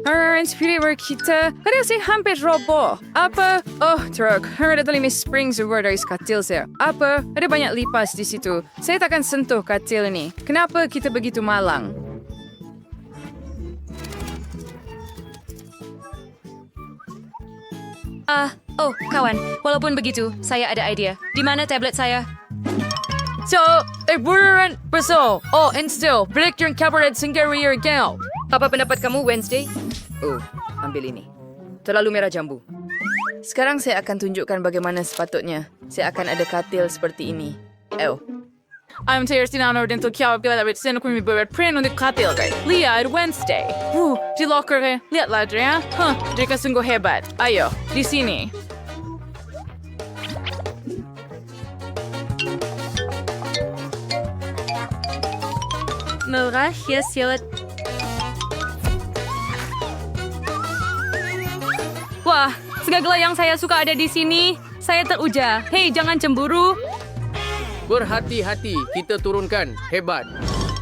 Inspirator kita kasi hampir roboh. Apa? Oh, teruk. Ada tali spring keluar dari katil saya. Apa? Ada banyak lipas di situ. Saya takkan sentuh katil ini. Kenapa kita begitu malang? Kawan. Walaupun begitu, saya ada idea. Di mana tablet saya? So, buruan beso. Oh, and still, balik yung kabaret sendiri again. Apa pendapat kamu, Wednesday? Oh, ambil ini. Terlalu merah jambu. Sekarang saya akan tunjukkan bagaimana sepatutnya. Saya akan ada katil seperti ini. I'm Taylor Stinano dentro chiave pila dapat sen kung mibuhat print untuk katil kay Liad Wednesday. Di locker kay lihat lah ya. Dia sungguh hebat. Ayo, di sini. Merahias silat. Wah, segala yang saya suka ada di sini. Saya teruja. Hei, jangan cemburu. Berhati-hati, kita turunkan. Hebat.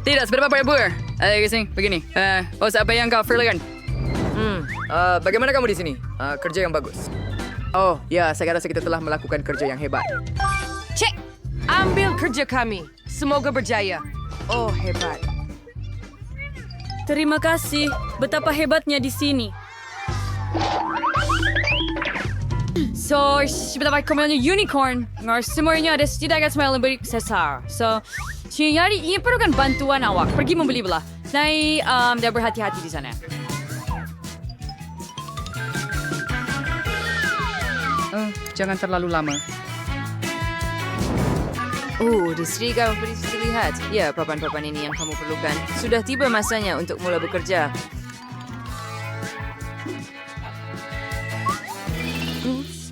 Tidak seberapa banyak bur. Kesini, begini. Apa yang kau perlukan? Bagaimana kamu di sini? Kerja yang bagus. Oh, ya, saya rasa kita telah melakukan kerja yang hebat. Cek! Ambil kerja kami. Semoga berjaya. Oh, hebat. Terima kasih. Betapa hebatnya di sini. So, betapa komelnya unicorn. Semuanya ada setidaknya semua yang lebih sesar. So, jadi ini perlukan bantuan awak. Pergi membeli belah. Saya dah berhati-hati di sana. Jangan terlalu lama. Distri kau bisa lihat. Ya, papan-papan ini yang kamu perlukan. Sudah tiba masanya untuk mulai bekerja.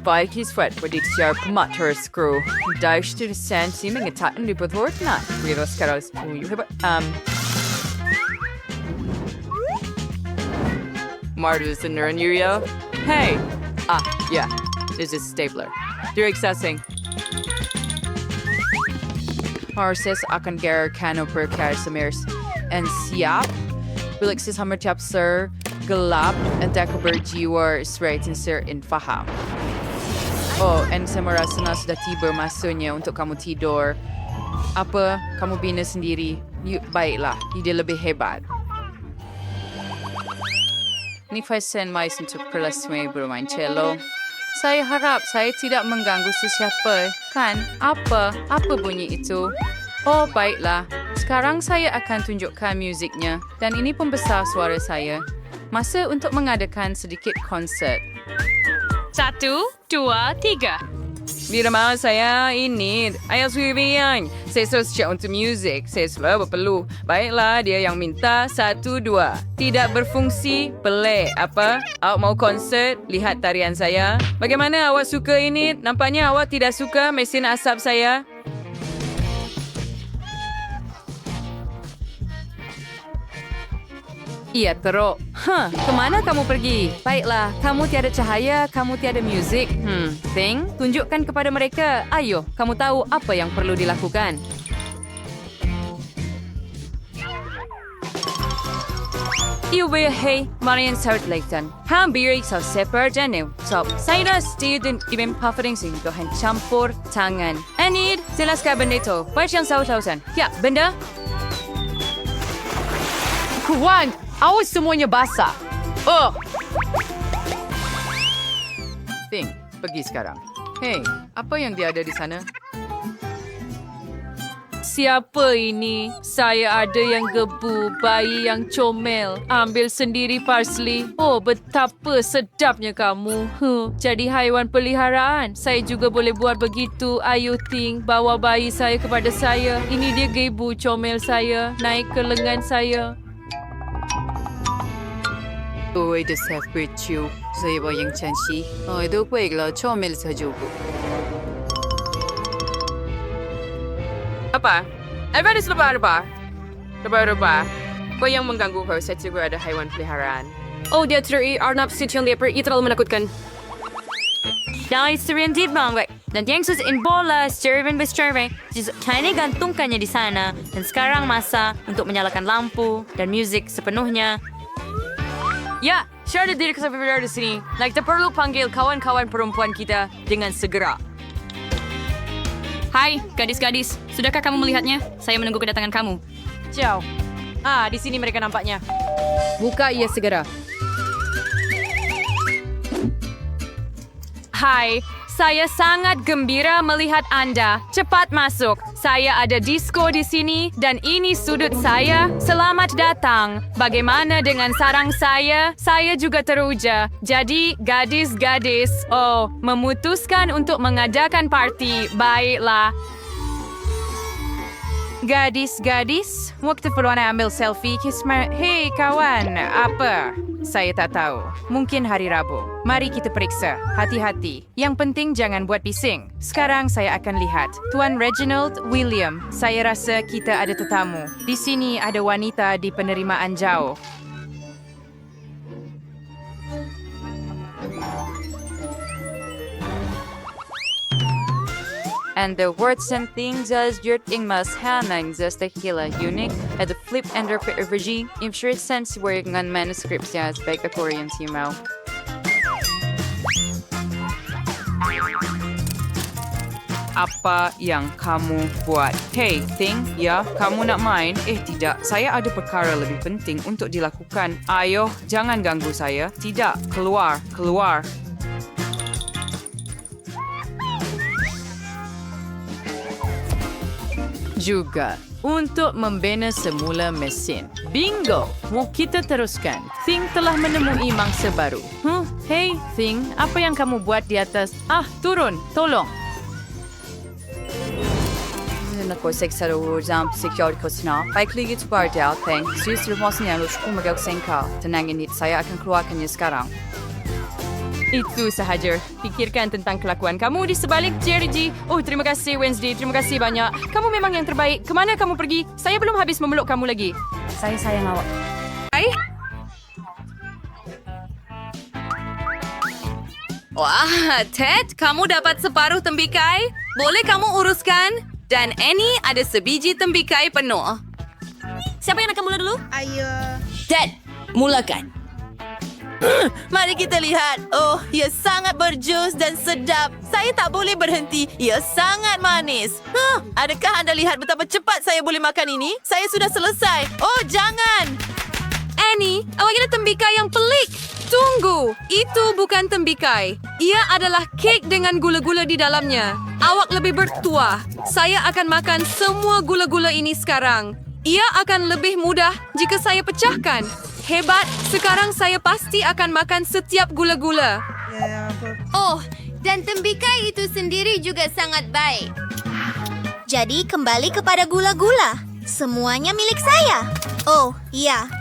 Spike is wet with its sharp motor screw. Dives to the sand, seeming attack and lipot hort not. Cuidados caros. Martus and Neuronurio. Hey! Yeah. This is stapler. They're accessing. Horses akan gear kano per karsamers. And siap. Bilixis hammer chap sir. Gelap. And Dakober jiwar straight and sir in faham. Oh, and saya merasa sudah tiba masanya untuk kamu tidur. Apa kamu bina sendiri? Baiklah, dia lebih hebat. Ni Faisen mais untuk perlasmai bermain cello. Saya harap saya tidak mengganggu sesiapa, kan? Apa bunyi itu? Oh, baiklah. Sekarang saya akan tunjukkan musiknya. Dan ini pembesar suara saya. Masa untuk mengadakan sedikit konsert. 1, 2, 3. Di rumah saya ini, ayah Swivian. Saya suruh siap untuk muzik. Saya selalu perlu. Baiklah, dia yang minta 1, 2. Tidak berfungsi, pelik. Apa? Awak mau konsert? Lihat tarian saya. Bagaimana awak suka ini? Nampaknya awak tidak suka mesin asap saya. Iya, teruk. Kemana kamu pergi? Baiklah, kamu tiada cahaya, kamu tiada muzik. Thing, tunjukkan kepada mereka. Ayo, kamu tahu apa yang perlu dilakukan. Iuwe hei, Marian Sartlektan. Hampir sa separ janu. So, saya student ibem puffering sing dohen campur tangan. Anid, jelas kabinetto. Baik yang sausan. Ya, benda? Kuan! Awas semuanya basah. Thing, pergi sekarang. Hey, apa yang dia ada di sana? Siapa ini? Saya ada yang gebu, bayi yang comel. Ambil sendiri parsley. Oh, betapa sedapnya kamu. Jadi haiwan peliharaan. Saya juga boleh buat begitu. Ayo, Ting, bawa bayi saya kepada saya. Ini dia gebu comel saya. Naik ke lengan saya. Ôi, the separate you. Saya yang cantik. Oh, itu baiklah. Comel saja. Apa? Ada selebar apa? Lebar-lebar. Kau yang mengganggu kau. Saya juga ada haiwan peliharaan. Oh, dia teri Arnab Stitching Leper. Itu terlalu menakutkan. Dahil serendip bang, dan yang sus in bola, Sturven by Sturven, China gantungkannya di sana. Dan sekarang masa untuk menyalakan lampu dan musik sepenuhnya. Ya, share diri kita berada di sini. Kita perlu panggil kawan-kawan perempuan kita dengan segera. Hai, gadis-gadis. Sudahkah kamu melihatnya? Saya menunggu kedatangan kamu. Ciao. Di sini mereka nampaknya. Buka ia segera. Hai, saya sangat gembira melihat Anda. Cepat masuk. Saya ada disco di sini dan ini sudut saya. Selamat datang. Bagaimana dengan sarang saya? Saya juga teruja. Jadi, gadis-gadis, memutuskan untuk mengadakan party. Baiklah. Gadis-gadis, waktu perluan ambil selfie. Hei kawan, apa? Saya tak tahu. Mungkin hari Rabu. Mari kita periksa. Hati-hati. Yang penting jangan buat bising. Sekarang saya akan lihat. Tuan Reginald William, saya rasa kita ada tetamu. Di sini ada wanita di penerimaan jauh. And the words and things as your thing must hang just the hila unique at the flip and the regime. I'm sure it sense working on manuscripts as by the Koreans you know. Apa yang kamu buat? Hey, Thing, ya, kamu nak main? Tidak, saya ada perkara lebih penting untuk dilakukan. Ayo, jangan ganggu saya. Tidak, keluar. Juga untuk membina semula mesin. Bingo! Mau kita teruskan. Thing telah menemui mangsa baru. Hey, Thing, apa yang kamu buat di atas? Turun, tolong. Ako sa jump secure ko na. Baiklah itu pada Thing. Justru maksudnya lucu magagawin ka. Tenangin it, saya akan keluarkan niya sekarang. Itu sahaja. Pikirkan tentang kelakuan kamu di sebalik jersey. Terima kasih Wednesday. Terima kasih banyak. Kamu memang yang terbaik. Kemana kamu pergi? Saya belum habis memeluk kamu lagi. Saya sayang awak. Hai. Wah, Ted, kamu dapat separuh tembikai? Boleh kamu uruskan? Dan Annie ada sebiji tembikai penuh. Siapa yang akan mula dulu? Ted, mulakan. Mari kita lihat. Ia sangat berjus dan sedap. Saya tak boleh berhenti. Ia sangat manis. Adakah anda lihat betapa cepat saya boleh makan ini? Saya sudah selesai. Jangan. Annie, awak ada tembikai yang pelik. Tunggu, itu bukan tembikai. Ia adalah kek dengan gula-gula di dalamnya. Awak lebih bertuah. Saya akan makan semua gula-gula ini sekarang. Ia akan lebih mudah jika saya pecahkan. Hebat, sekarang saya pasti akan makan setiap gula-gula. Dan tembikai itu sendiri juga sangat baik. Jadi kembali kepada gula-gula. Semuanya milik saya. Iya.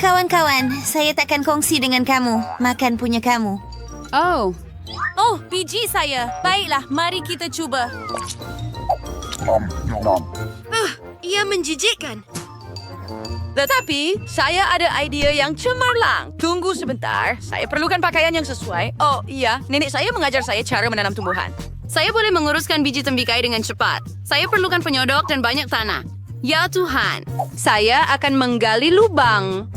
Kawan-kawan, saya takkan kongsi dengan kamu. Makan punya kamu. Biji saya. Baiklah, mari kita cuba. Ia menjijikkan. Tetapi, saya ada idea yang cemerlang. Tunggu sebentar, saya perlukan pakaian yang sesuai. Iya, nenek saya mengajar saya cara menanam tumbuhan. Saya boleh menguruskan biji tembikai dengan cepat. Saya perlukan penyodok dan banyak tanah. Ya Tuhan, saya akan menggali lubang.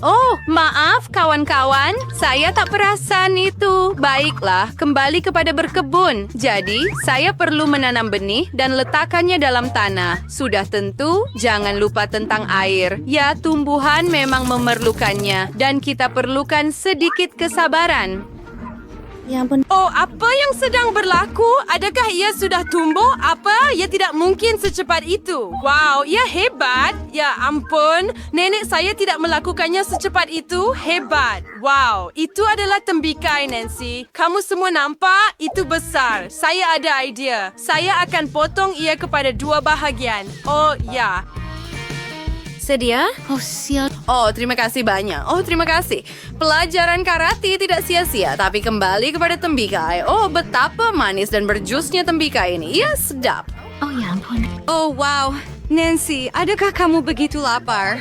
Maaf kawan-kawan, saya tak perasan itu. Baiklah, kembali kepada berkebun. Jadi, saya perlu menanam benih dan letakkannya dalam tanah. Sudah tentu, jangan lupa tentang air. Ya, tumbuhan memang memerlukannya dan kita perlukan sedikit kesabaran. Ya ampun. Apa yang sedang berlaku? Adakah ia sudah tumbuh? Apa? Ia tidak mungkin secepat itu. Wow, ia hebat. Ya ampun, nenek saya tidak melakukannya secepat itu. Hebat. Wow, itu adalah tembikai, Nancy. Kamu semua nampak? Itu besar. Saya ada idea. Saya akan potong ia kepada 2 bahagian. Ya. Sedia? Sial. Terima kasih banyak. Terima kasih. Pelajaran karate tidak sia-sia, tapi kembali kepada tembikai. Betapa manis dan berjusnya tembikai ini. Ia sedap. Ya ampun. Wow. Nancy, adakah kamu begitu lapar?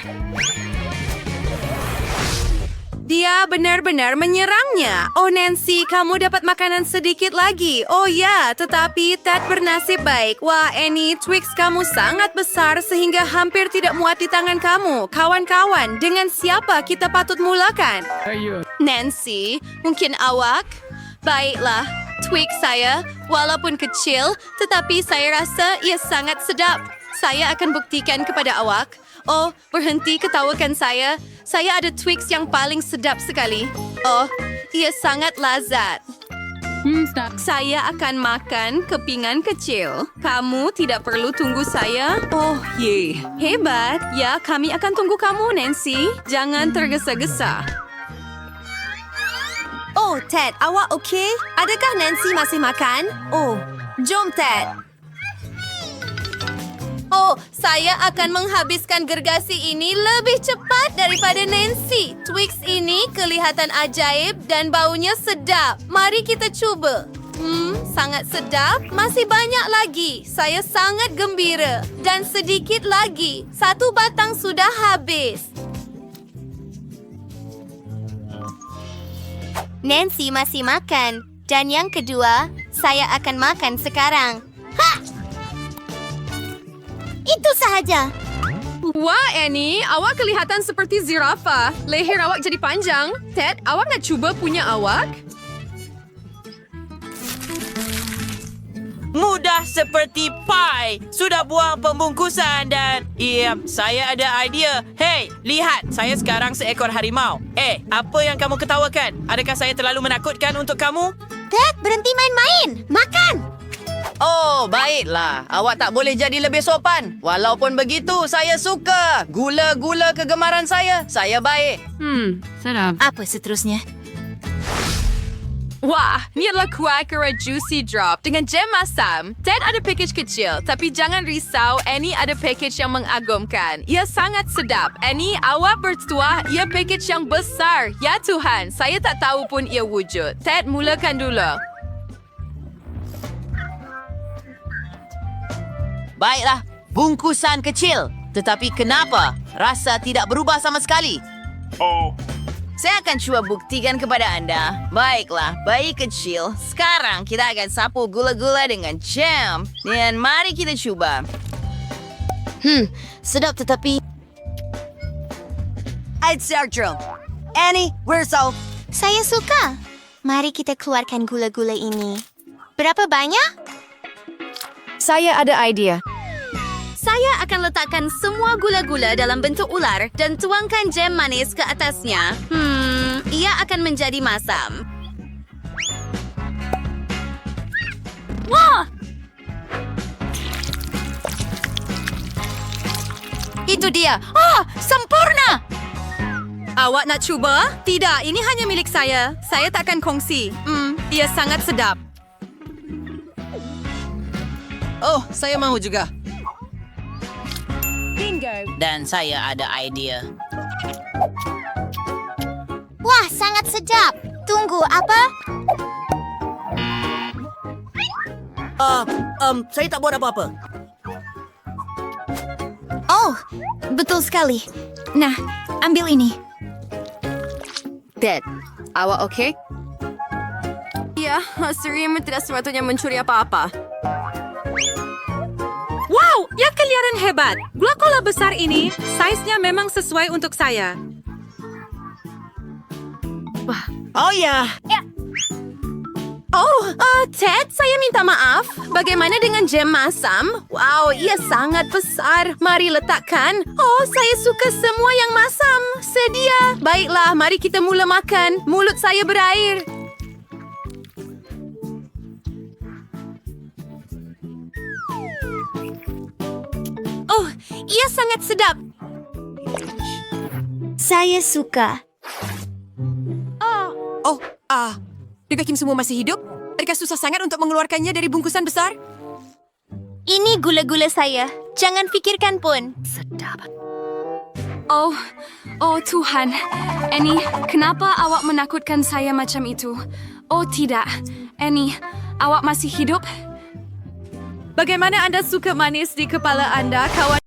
dia benar-benar menyerangnya. Oh, Nancy, kamu dapat makanan sedikit lagi. Oh ya, tetapi Ted bernasib baik. Wah, Annie, Twix kamu sangat besar sehingga hampir tidak muat di tangan kamu. Kawan-kawan, dengan siapa kita patut mulakan? Nancy, mungkin awak? Baiklah, Twix saya, walaupun kecil, tetapi saya rasa ia sangat sedap. Saya akan buktikan kepada awak. Oh, berhenti ketawakan saya. Saya ada Twix yang paling sedap sekali. Oh, ia sangat lazat. Saya akan makan kepingan kecil. Kamu tidak perlu tunggu saya. Oh, ye. Hebat. Ya, kami akan tunggu kamu, Nancy. Jangan tergesa-gesa. Oh, Ted, awak okey? Adakah Nancy masih makan? Oh, jom, Ted. Oh, saya akan menghabiskan gergasi ini lebih cepat daripada Nancy. Twix ini kelihatan ajaib dan baunya sedap. Mari kita cuba. Sangat sedap. Masih banyak lagi. Saya sangat gembira. Dan sedikit lagi. 1 batang sudah habis. Nancy masih makan. Dan yang kedua, saya akan makan sekarang. Ha! Itu sahaja. Wah, Annie, awak kelihatan seperti zirafa. Leher awak jadi panjang. Ted, awak nak cuba punya awak? Mudah seperti pai. Sudah buang pembungkusan dan... saya ada idea. Hei, lihat. Saya sekarang seekor harimau. Apa yang kamu ketawakan? Adakah saya terlalu menakutkan untuk kamu? Ted, berhenti main-main. Makan! Oh, baiklah. Awak tak boleh jadi lebih sopan. Walaupun begitu, saya suka. Gula-gula kegemaran saya. Saya baik. Apa seterusnya? Wah, ni adalah Quaker Juicy Drop dengan jam masam. Ted ada package kecil, tapi jangan risau, Annie ada package yang mengagumkan. Ia sangat sedap. Annie, awak bertuah, ia package yang besar. Ya Tuhan, saya tak tahu pun ia wujud. Ted, mulakan dulu. Baiklah, bungkusan kecil. Tetapi kenapa? Rasa tidak berubah sama sekali. Saya akan cuba buktikan kepada anda. Baiklah, bayi kecil. Sekarang kita akan sapu gula-gula dengan jam. Dan mari kita coba. Sedap tetapi... It's Sergio. Annie, we're so... Saya suka. Mari kita keluarkan gula-gula ini. Berapa banyak? Saya ada idea. Saya akan letakkan semua gula-gula dalam bentuk ular dan tuangkan jam manis ke atasnya. Ia akan menjadi masam. Wah! Itu dia. Oh, sempurna! Awak nak cuba? Tidak, ini hanya milik saya. Saya takkan kongsi. Ia sangat sedap. Oh, saya mahu juga. Bingo. Dan saya ada idea. Wah, sangat sedap. Tunggu, apa? Saya tak buat apa-apa. Oh, betul sekali. Nah, ambil ini. Ted, awak okey? Ya, serius tidak sepatutnya mencuri apa-apa. Wow, ia kelihatan hebat. Gula cola besar ini, saiznya memang sesuai untuk saya. Oh ya. Oh, Ted, saya minta maaf. Bagaimana dengan jam masam? Wow, ia sangat besar. Mari letakkan. Oh, saya suka semua yang masam. Sedia. Baiklah, mari kita mula makan. Mulut saya berair. Oh, ia sangat sedap. Saya suka. Adakah Kim semua masih hidup? Adakah susah sangat untuk mengeluarkannya dari bungkusan besar? Ini gula-gula saya. Jangan fikirkan pun. Oh Tuhan. Annie, kenapa awak menakutkan saya macam itu? Oh tidak. Annie, awak masih hidup? Bagaimana Anda suka manis di kepala Anda, kawan?